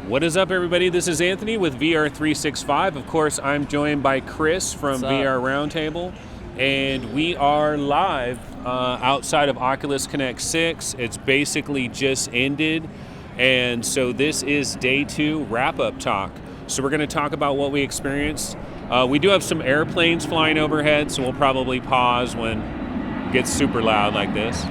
What is up, everybody? This is Anthony with VR 365. Of course, I'm joined by Chris from VR Roundtable, and we are live outside of Oculus Connect 6. It's basically just ended, and so this is day 2 wrap-up talk. So we're going to talk about what we experienced. We do have some airplanes flying overhead, so we'll probably pause when it gets super loud like this.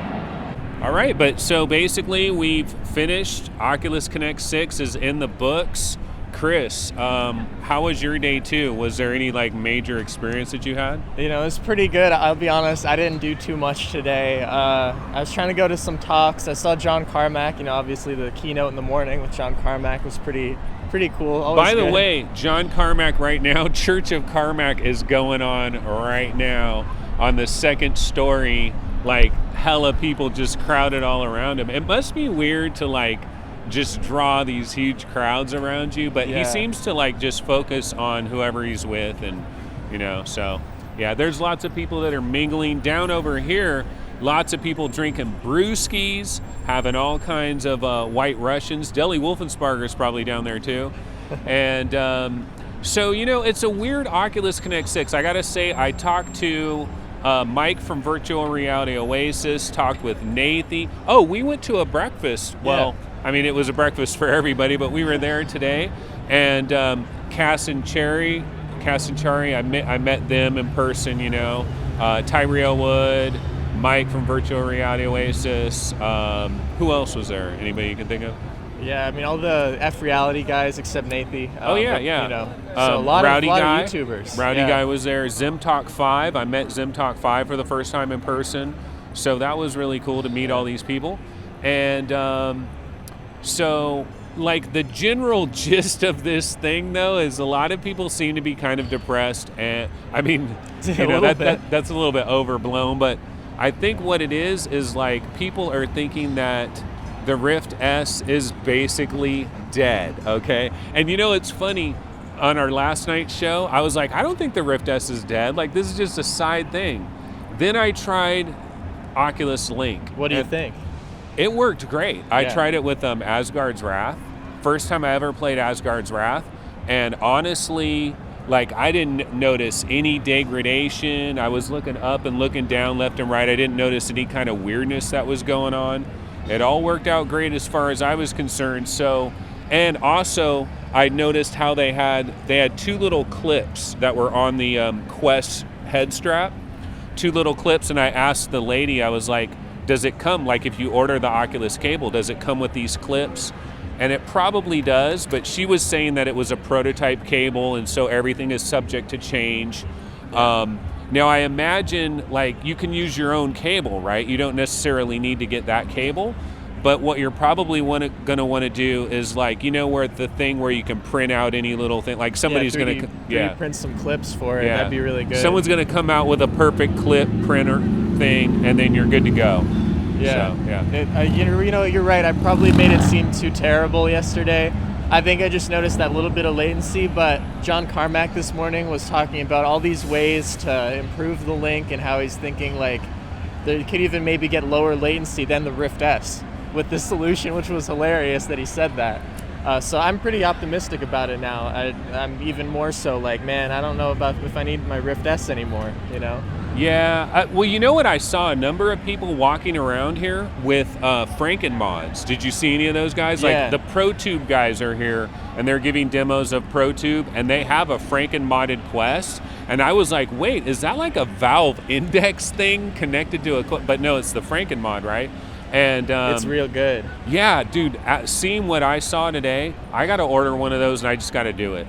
All right, but so basically we've finished. Oculus Connect 6 is in the books. Chris, how was your day 2? Was there any major experience that you had? You know, it was pretty good. I'll be honest, I didn't do too much today. I was trying to go to some talks. I saw John Carmack, obviously the keynote in the morning with John Carmack was pretty cool. Always By the good. way, John Carmack right now, Church of Carmack is going on right now on the second story. Hella people just crowded all around him. It must be weird to just draw these huge crowds around you, but yeah. He seems to just focus on whoever he's with, and so yeah, there's lots of people that are mingling. Down over here, lots of people drinking brewskis, having all kinds of white Russians. Deli Wolfensparger's probably down there too. And so it's a weird Oculus Connect 6. I gotta say, I talked to Mike from Virtual Reality Oasis, talked with Nathan. Oh, we went to a breakfast. Well, yeah. I mean, it was a breakfast for everybody, but we were there today. And Cass and Cherry, I met them in person, Tyrell Wood, Mike from Virtual Reality Oasis. Who else was there? Anybody you can think of? Yeah, I mean, all the F Reality guys except Nathan. So a lot of YouTubers. Rowdy Guy was there. ZimTalk5. I met ZimTalk5 for the first time in person. So that was really cool to meet all these people. And the general gist of this thing, though, is a lot of people seem to be kind of depressed. And I mean, that's a little bit overblown. But I think what it is people are thinking that the Rift S is basically dead, okay? And it's funny, on our last night's show, I was like, I don't think the Rift S is dead. This is just a side thing. Then I tried Oculus Link. What do you think? It worked great. I tried it with Asgard's Wrath. First time I ever played Asgard's Wrath. And honestly, I didn't notice any degradation. I was looking up and looking down left and right. I didn't notice any kind of weirdness that was going on. It all worked out great as far as I was concerned. So, and also I noticed how they had 2 little clips that were on the Quest head strap. 2 little clips, and I asked the lady, I was like, does it come, if you order the Oculus cable, does it come with these clips? And it probably does, but she was saying that it was a prototype cable, and so everything is subject to change. Now, I imagine, you can use your own cable, right? You don't necessarily need to get that cable. But what you're probably going to want to do is, where the thing where you can print out any little thing, somebody's going to... print some clips for it. That'd be really good. Someone's going to come out with a perfect clip printer thing, and then you're good to go. Yeah. So, you're right. I probably made it seem too terrible yesterday. I think I just noticed that little bit of latency, but John Carmack this morning was talking about all these ways to improve the Link and how he's thinking they could even maybe get lower latency than the Rift S with this solution, which was hilarious that he said that. So I'm pretty optimistic about it now. I'm even more so man, I don't know about if I need my Rift S anymore, Yeah, well, you know what? I saw a number of people walking around here with Frankenmods. Did you see any of those guys? Yeah. The ProTube guys are here, and they're giving demos of ProTube, and they have a Franken-modded Quest. And I was like, wait, is that a Valve Index thing connected to a... But no, it's the Franken-mod, right? And it's real good. Yeah, dude, seeing what I saw today, I got to order one of those, and I just got to do it.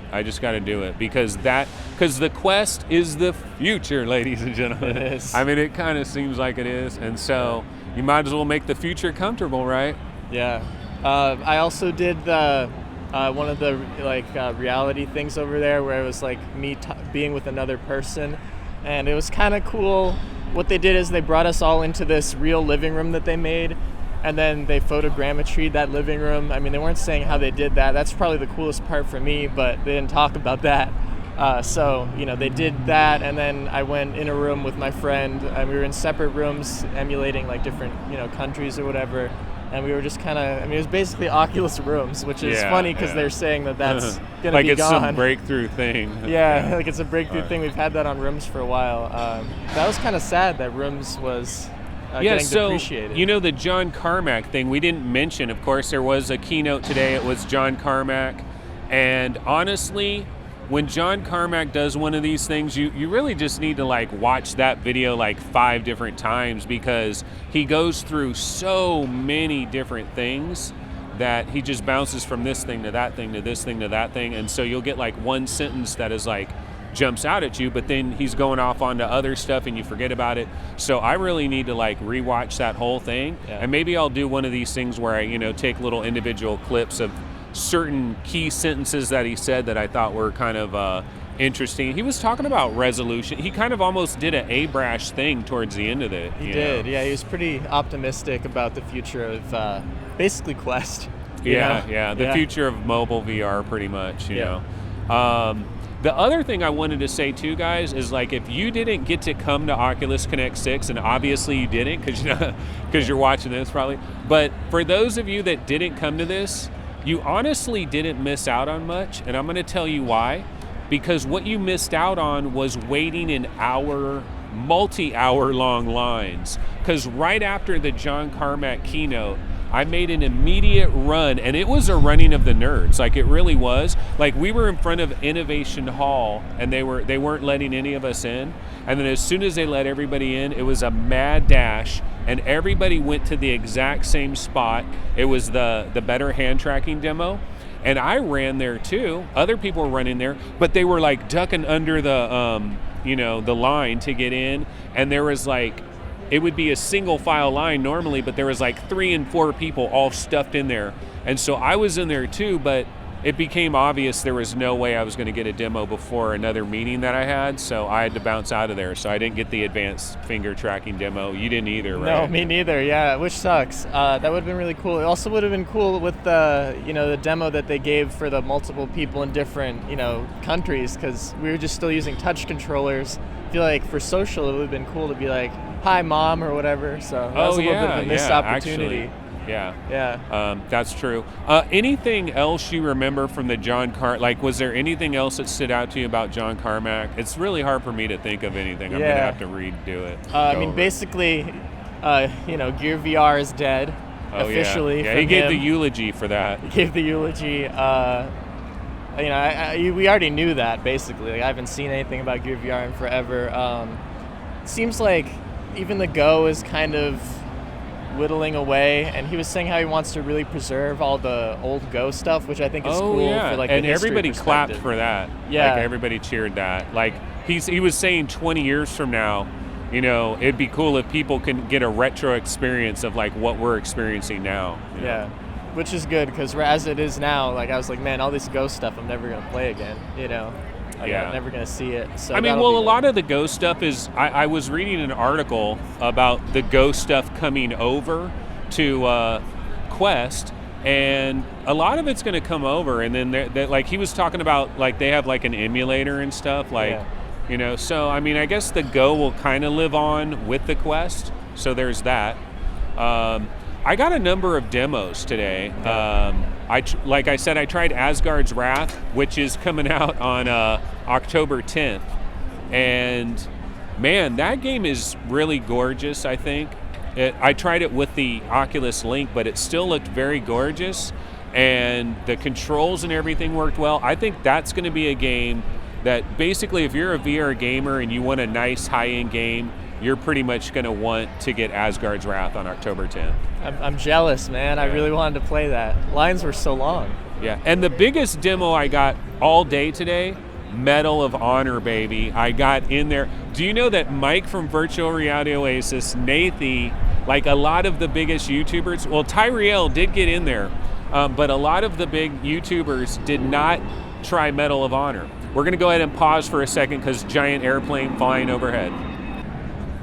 Because the Quest is the future, ladies and gentlemen. It is. I mean, it kind of seems like it is, and so you might as well make the future comfortable, right? Yeah. I also did the one of the reality things over there where it was me being with another person, and it was kind of cool. What they did is they brought us all into this real living room that they made, and then they photogrammetried that living room. I mean, they weren't saying how they did that. That's probably the coolest part for me, but they didn't talk about that. So they did that, and then I went in a room with my friend, and we were in separate rooms emulating different countries or whatever. and we were just kind of, I mean, it was basically Oculus rooms, which is funny because they're saying that's going to like be it's gone. some breakthrough thing. Yeah, like it's a breakthrough thing. We've had that on Rooms for a while. That was kind of sad that Rooms was getting depreciated. You know, the John Carmack thing, we didn't mention, of course, there was a keynote today. It was John Carmack. And honestly, when John Carmack does one of these things, you really just need to like watch that video like 5 different times, because he goes through so many different things that he just bounces from this thing to that thing to this thing to that thing. And so you'll get like one sentence that is like jumps out at you, but then he's going off onto other stuff and you forget about it. So I really need to like rewatch that whole thing. And maybe I'll do one of these things where I, take little individual clips of certain key sentences that he said that I thought were kind of interesting. He was talking about resolution. He kind of almost did an A-brash thing towards the end of it. He did, yeah. He was pretty optimistic about the future of basically Quest. The future of mobile VR, pretty much. You know. The other thing I wanted to say too, guys, is like if you didn't get to come to Oculus Connect 6, and obviously you didn't because you're watching this probably, but for those of you that didn't come to this, you honestly didn't miss out on much, and I'm going to tell you why. Because what you missed out on was waiting in multi-hour long lines. Because right after the John Carmack keynote, I made an immediate run, and it was a running of the nerds. Like, it really was. Like, we were in front of Innovation Hall, and they weren't letting any of us in. And then as soon as they let everybody in, it was a mad dash, and everybody went to the exact same spot. It was the better hand tracking demo. And I ran there too. Other people were running there, but they were like ducking under the the line to get in. And there was like, it would be a single file line normally, but there was like 3 and 4 people all stuffed in there. And so I was in there too, but it became obvious there was no way I was going to get a demo before another meeting that I had, so I had to bounce out of there. So I didn't get the advanced finger tracking demo. You didn't either, right? No, me neither, yeah, which sucks. That would have been really cool. It also would have been cool with the demo that they gave for the multiple people in different, countries, because we were just still using touch controllers. I feel like for social, it would have been cool to be like, "Hi, Mom," or whatever. So that was a little bit of a missed opportunity. Actually. Yeah. That's true. Anything else you remember from the John was there anything else that stood out to you about John Carmack? It's really hard for me to think of anything. I'm going to have to redo it. Basically, Gear VR is dead. Officially. Yeah, he gave the eulogy for that. He gave the eulogy. We already knew that, basically. Like, I haven't seen anything about Gear VR in forever. It seems like even the Go is kind of whittling away, and he was saying how he wants to really preserve all the old Go stuff, which I think is cool for like and the history everybody clapped perspective. for that. Yeah, like everybody cheered that. Like he was saying 20 years from now, it'd be cool if people can get a retro experience of like what we're experiencing now. Yeah, which is good, because as it is now, like I was like, man, all this Go stuff I'm never gonna play again. I'm never going to see it. So a lot of the Go stuff is, I was reading an article about the Go stuff coming over to Quest, and a lot of it's going to come over, and then like he was talking about, like they have like an emulator and stuff, like, so I mean, I guess the Go will kind of live on with the Quest, so there's that. I got a number of demos today. Like I said, I tried Asgard's Wrath, which is coming out on October 10th. And man, that game is really gorgeous, I think. I tried it with the Oculus Link, but it still looked very gorgeous. And the controls and everything worked well. I think that's going to be a game that basically, if you're a VR gamer and you want a nice high-end game, you're pretty much going to want to get Asgard's Wrath on October 10th. I'm jealous, man. Yeah. I really wanted to play that. Lines were so long. Yeah, and the biggest demo I got all day today, Medal of Honor, baby. I got in there. Do you know that Mike from Virtual Reality Oasis, Nathy, like a lot of the biggest YouTubers, well, Tyriel did get in there, but a lot of the big YouTubers did not try Medal of Honor. We're going to go ahead and pause for a second because giant airplane flying overhead.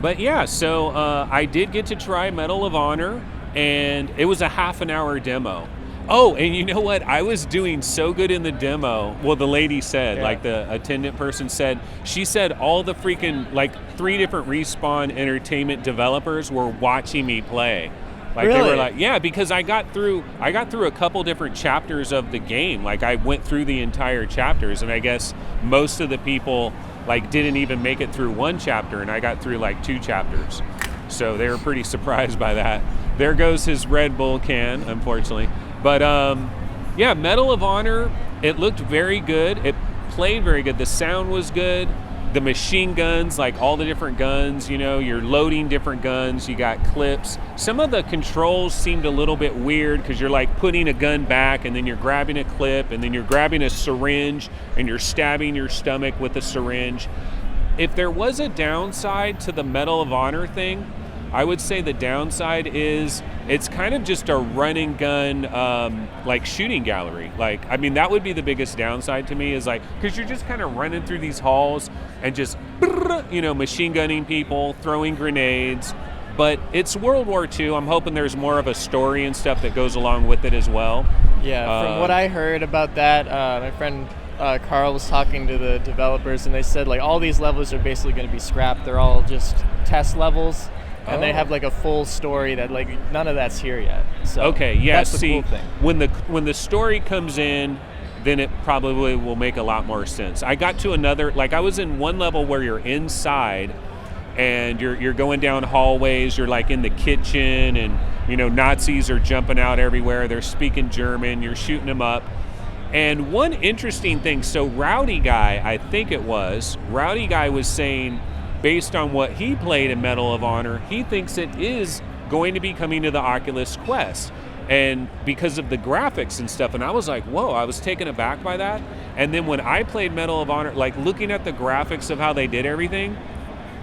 But yeah, so I did get to try Medal of Honor, and it was a half an hour demo. Oh, and you know what? I was doing so good in the demo. Well, the lady said, like the attendant person said, she said all the freaking, like 3 different Respawn Entertainment developers were watching me play. Like Really? they were like, yeah, because I got through a couple different chapters of the game. Like I went through the entire chapters, and I guess most of the people like didn't even make it through one chapter, and I got through like 2 chapters. So they were pretty surprised by that. There goes his Red Bull can, unfortunately. But yeah, Medal of Honor, it looked very good. It played very good. The sound was good. The machine guns, like all the different guns, you know, you're loading different guns, you got clips. Some of the controls seemed a little bit weird because you're like putting a gun back and then you're grabbing a clip and then you're grabbing a syringe and you're stabbing your stomach with a syringe. If there was a downside to the Medal of Honor thing, I would say the downside is it's kind of just a run and gun like shooting gallery. Like, I mean, that would be the biggest downside to me is like, because you're just kind of running through these halls and just, you know, machine gunning people, throwing grenades. But it's World War II. I'm hoping there's more of a story and stuff that goes along with it as well. Yeah, from what I heard about that, my friend Carl was talking to the developers, and they said like all these levels are basically going to be scrapped. They're all just test levels. And they have like a full story that like none of that's here yet. So okay, yeah. That's the cool thing. When the story comes in, then it probably will make a lot more sense. I got to another, like I was in one level where you're inside, and you're going down hallways. You're like in the kitchen, and you know Nazis are jumping out everywhere. They're speaking German. You're shooting them up. And one interesting thing. So Rowdy Guy, I think it was Rowdy Guy was saying, based on what he played in Medal of Honor, he thinks it is going to be coming to the Oculus Quest. And because of the graphics and stuff, and I was like, whoa, I was taken aback by that. And then when I played Medal of Honor, like looking at the graphics of how they did everything,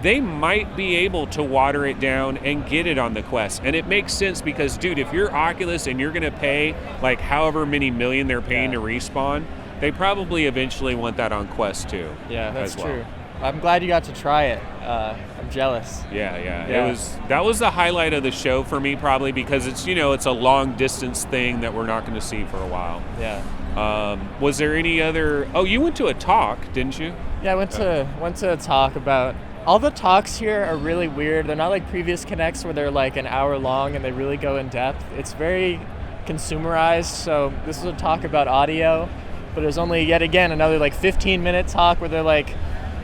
they might be able to water it down and get it on the Quest. And it makes sense because, dude, if you're Oculus and you're going to pay like however many million they're paying to Respawn, they probably eventually want that on Quest too. Yeah, that's well. true. I'm glad you got to try it. I'm jealous. Yeah. That was the highlight of the show for me, probably because it's, you know, it's a long distance thing that we're not going to see for a while. Yeah. Was there any other? Oh, you went to a talk, didn't you? Yeah, I went to a talk about. All the talks here are really weird. They're not like previous Connects where they're like an hour long and they really go in depth. It's very consumerized. So this was a talk about audio, but it was only yet again another like 15-minute talk where they're like,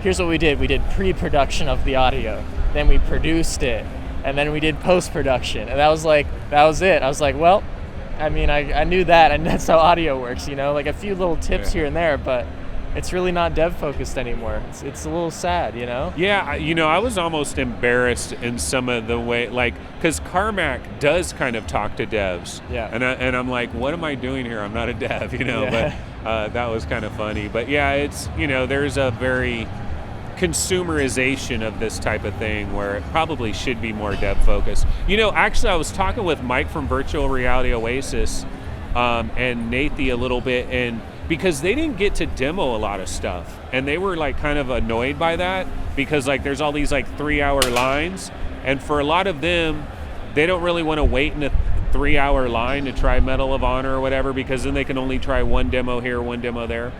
here's what we did. We did pre-production of the audio. Then we produced it. And then we did post-production. And that was it. I was like, well, I mean, I knew that, and that's how audio works, you know? Like a few little tips here and there, but it's really not dev-focused anymore. It's a little sad, you know? Yeah, you know, I was almost embarrassed in some of the way, like, because Carmack does kind of talk to devs. Yeah. And I'm like, what am I doing here? I'm not a dev, you know? Yeah. But that was kind of funny. But yeah, it's, you know, there's a very consumerization of this type of thing where it probably should be more dev focused. You know, actually I was talking with Mike from Virtual Reality Oasis and Nathy a little bit, and because they didn't get to demo a lot of stuff, and they were like kind of annoyed by that because like there's all these like 3-hour lines, and for a lot of them they don't really want to wait in a 3-hour line to try Medal of Honor or whatever, because then they can only try one demo here, one demo there.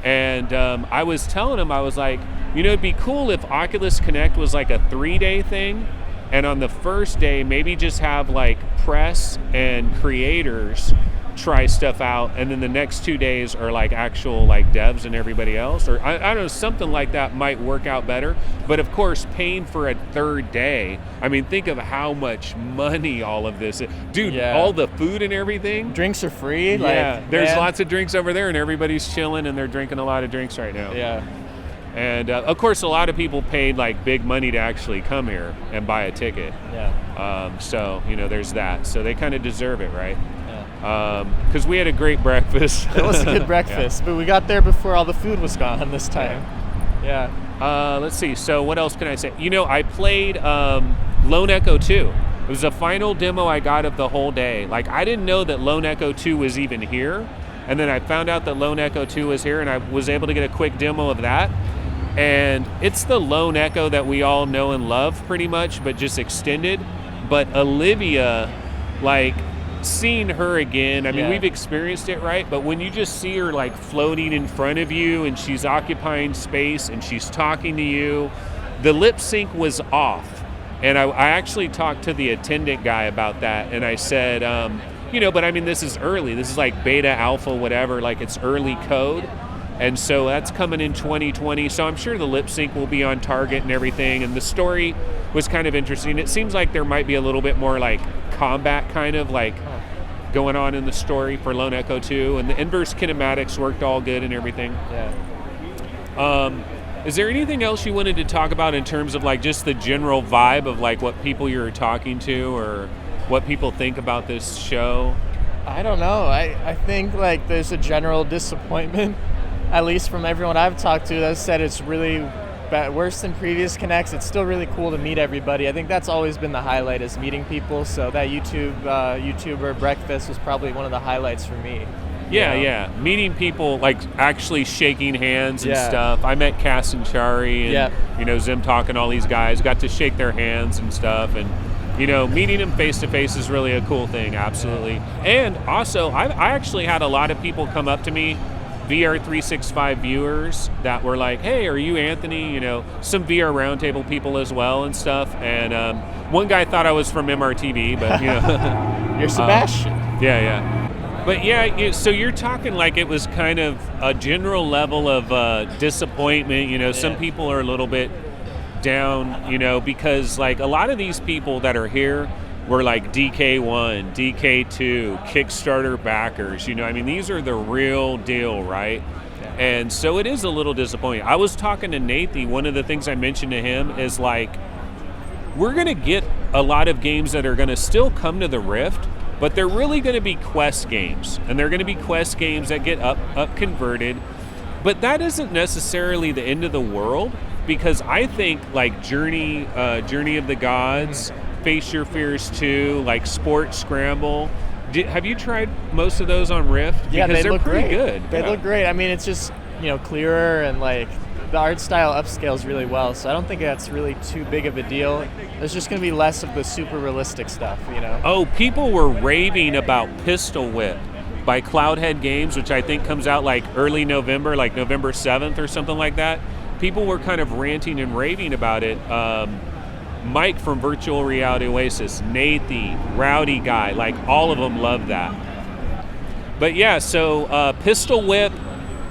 And I was telling them, I was like, you know, it'd be cool if Oculus Connect was like a 3-day thing, and on the first day maybe just have like press and creators try stuff out, and then the next 2 days are like actual like devs and everybody else, or I don't know, something like that might work out better. But of course, paying for a third day, I mean, think of how much money all of this is. Dude, all the food and everything. Drinks are free. Yeah, like, there's lots of drinks over there, and everybody's chilling, and they're drinking a lot of drinks right now. Yeah. And of course, a lot of people paid like big money to actually come here and buy a ticket. Yeah. So, you know, there's that. So they kind of deserve it, right? Yeah. Because we had a great breakfast. It was a good breakfast, but we got there before all the food was gone this time. Yeah. Let's see. So what else can I say? You know, I played Lone Echo 2. It was the final demo I got of the whole day. Like, I didn't know that Lone Echo 2 was even here. And then I found out that Lone Echo 2 was here, and I was able to get a quick demo of that. And it's the Lone Echo that we all know and love pretty much, but just extended. But Olivia, like, seeing her again, I mean, we've experienced it, right? But when you just see her like floating in front of you and she's occupying space and she's talking to you, the lip sync was off. And I actually talked to the attendant guy about that, and I said, but I mean, this is early. This is like beta, alpha, whatever. Like, it's early code. And so that's coming in 2020. So I'm sure the lip sync will be on target and everything. And the story was kind of interesting. It seems like there might be a little bit more like combat kind of like going on in the story for Lone Echo 2. And the inverse kinematics worked all good and everything. Yeah. Is there anything else you wanted to talk about in terms of like just the general vibe of like what people you're talking to or what people think about this show? I don't know. I think like there's a general disappointment, at least from everyone I've talked to, that said it's really worse than previous Connects. It's still really cool to meet everybody. I think that's always been the highlight, is meeting people. So that YouTuber breakfast was probably one of the highlights for me. Yeah. Meeting people, like actually shaking hands and stuff. I met Cass and Chari and, Zim talking, all these guys. Got to shake their hands and stuff. And, meeting them face to face is really a cool thing, absolutely. And also, I actually had a lot of people come up to me, VR 365 viewers, that were like, hey, are you Anthony? Some VR Roundtable people as well and stuff. And one guy thought I was from MRTV, but, You're Sebastian. Yeah. But yeah, so you're talking like it was kind of a general level of disappointment. Some people are a little bit down, because like a lot of these people that are here were like DK1, DK2, Kickstarter backers. These are the real deal, right? Yeah. And so it is a little disappointing. I was talking to Nathan. One of the things I mentioned to him is like, we're going to get a lot of games that are going to still come to the Rift, but they're really going to be Quest games, and they're going to be Quest games that get up converted. But that isn't necessarily the end of the world, because I think like Journey of the Gods, Face Your Fears 2, like Sport Scramble. Have you tried most of those on Rift? Yeah, because they're pretty great. good. They look great. I mean, it's just clearer, and like the art style upscales really well. So I don't think that's really too big of a deal. There's just going to be less of the super realistic stuff, Oh, people were raving about Pistol Whip by Cloudhead Games, which I think comes out like early November, like November 7th or something like that. People were kind of ranting and raving about it. Mike from Virtual Reality Oasis, Nathan, Rowdy Guy, like all of them love that. But yeah, so Pistol Whip,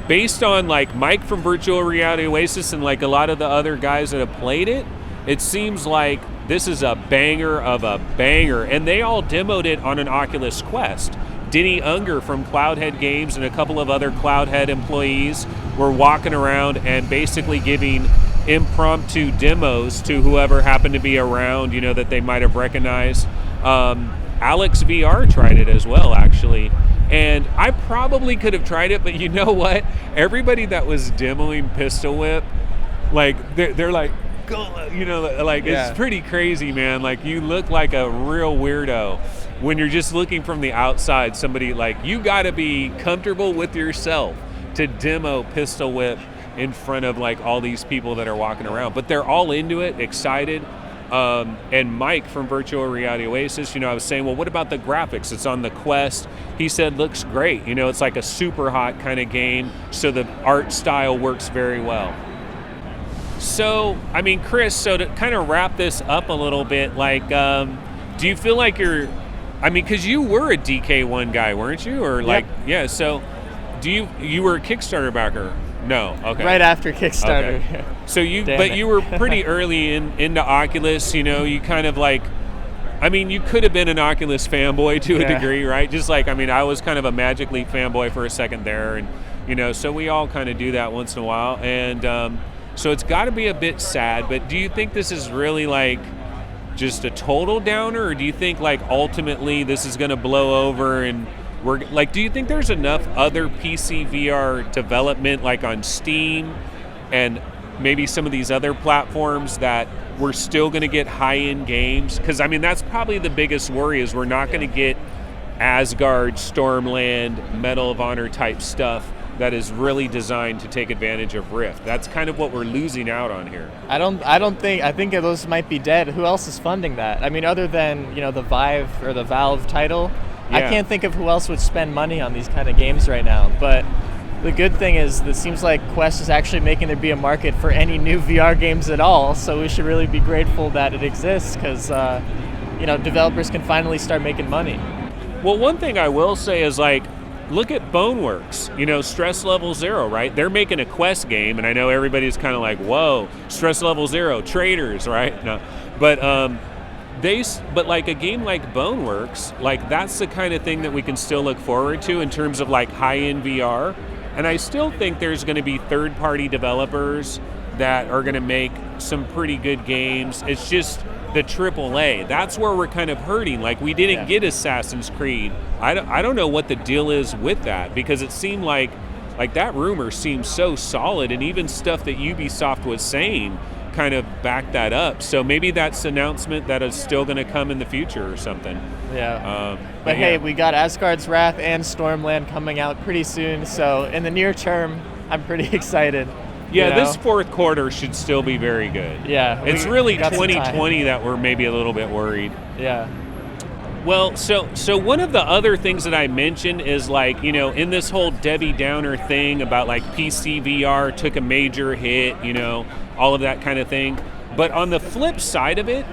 based on like Mike from Virtual Reality Oasis and like a lot of the other guys that have played it, it seems like this is a banger of a banger. And they all demoed it on an Oculus Quest. Denny Unger from Cloudhead Games and a couple of other Cloudhead employees were walking around and basically giving impromptu demos to whoever happened to be around, that they might have recognized. Alex VR tried it as well, actually. And I probably could have tried it, but you know what? Everybody that was demoing Pistol Whip, like, they're like, it's pretty crazy, man. Like, you look like a real weirdo when you're just looking from the outside. Somebody, like, you got to be comfortable with yourself to demo Pistol Whip in front of, like, all these people that are walking around. But they're all into it, excited. And Mike from Virtual Reality Oasis, I was saying, well, what about the graphics? It's on the Quest. He said, looks great. It's like a super hot kind of game, so the art style works very well. So, Chris, so to kind of wrap this up a little bit, like, do you feel like because you were a DK1 guy, weren't you? Or like, yeah, so you were a Kickstarter backer? No, okay. Right after Kickstarter. Okay. So you were pretty early into Oculus, you kind of like, you could have been an Oculus fanboy to a degree, right? Just like, I was kind of a Magic Leap fanboy for a second there, and, so we all kind of do that once in a while, and so it's got to be a bit sad, but do you think this is really like just a total downer, or do you think like ultimately this is going to blow over and we're like, do you think there's enough other PC VR development like on Steam and maybe some of these other platforms that we're still going to get high-end games? Because that's probably the biggest worry, is we're not going to get Asgard, Stormland, Medal of Honor type stuff that is really designed to take advantage of Rift. That's kind of what we're losing out on here. I think those might be dead. Who else is funding that? Other than, the Vive or the Valve title, I can't think of who else would spend money on these kind of games right now. But The good thing is that it seems like Quest is actually making there be a market for any new VR games at all. So we should really be grateful that it exists because, developers can finally start making money. Well, one thing I will say is like, look at Boneworks, Stress Level Zero, right? They're making a Quest game, and I know everybody's kind of like, whoa, Stress Level Zero, traders, right? No, but like a game like Boneworks, like that's the kind of thing that we can still look forward to in terms of like high-end VR. And I still think there's going to be third-party developers that are going to make some pretty good games. It's just the AAA. That's where we're kind of hurting. Like we didn't get Assassin's Creed. I don't know what the deal is with that, because it seemed like that rumor seemed so solid, and even stuff that Ubisoft was saying kind of backed that up. So maybe that's an announcement that is still going to come in the future or something. Yeah. But hey, we got Asgard's Wrath and Stormland coming out pretty soon. So in the near term, I'm pretty excited. Yeah, this fourth quarter should still be very good. Yeah. It's really 2020 that we're maybe a little bit worried. Yeah. Well, so one of the other things that I mentioned is like, in this whole Debbie Downer thing about like PC VR took a major hit, all of that kind of thing. But on the flip side of it,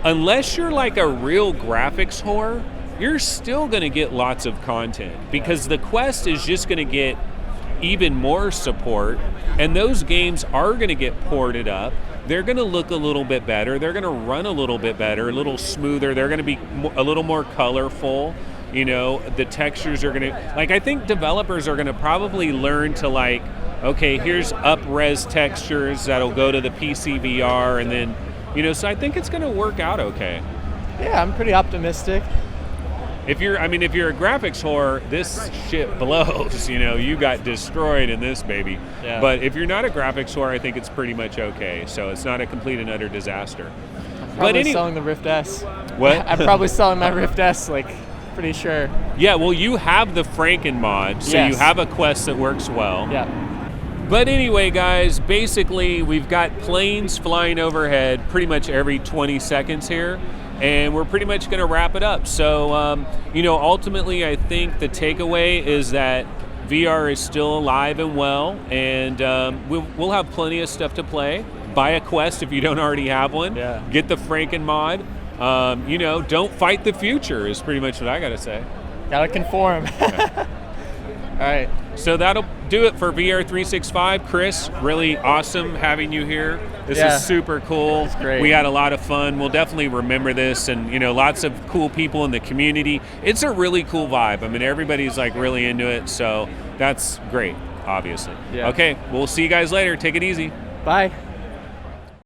unless you're like a real graphics whore, you're still going to get lots of content, because the Quest is just going to get even more support, and those games are going to get ported up. They're going to look a little bit better. They're going to run a little bit better, a little smoother. They're going to be a little more colorful. The textures are going to, I think developers are going to probably learn to okay, here's up-res textures that'll go to the PC VR, and then, so I think it's going to work out okay. Yeah, I'm pretty optimistic. If you're a graphics whore, this shit blows. You got destroyed in this baby. Yeah. But if you're not a graphics whore, I think it's pretty much okay. So it's not a complete and utter disaster. I'm probably selling the Rift S. What? I'm probably selling my Rift S, pretty sure. Yeah, well, you have the Franken mod, so you have a Quest that works well. Yeah. But anyway, guys, basically we've got planes flying overhead pretty much every 20 seconds here. And we're pretty much going to wrap it up. So, ultimately, I think the takeaway is that VR is still alive and well, and we'll have plenty of stuff to play. Buy a Quest if you don't already have one. Yeah. Get the Franken mod. Don't fight the future is pretty much what I got to say. Gotta conform. Yeah. All right. So that'll do it for VR 365. Chris, really awesome having you here. This is super cool. It's great. We had a lot of fun. We'll definitely remember this, and lots of cool people in the community. It's a really cool vibe. Everybody's really into it, so that's great, obviously. Yeah. Okay, we'll see you guys later. Take it easy. Bye.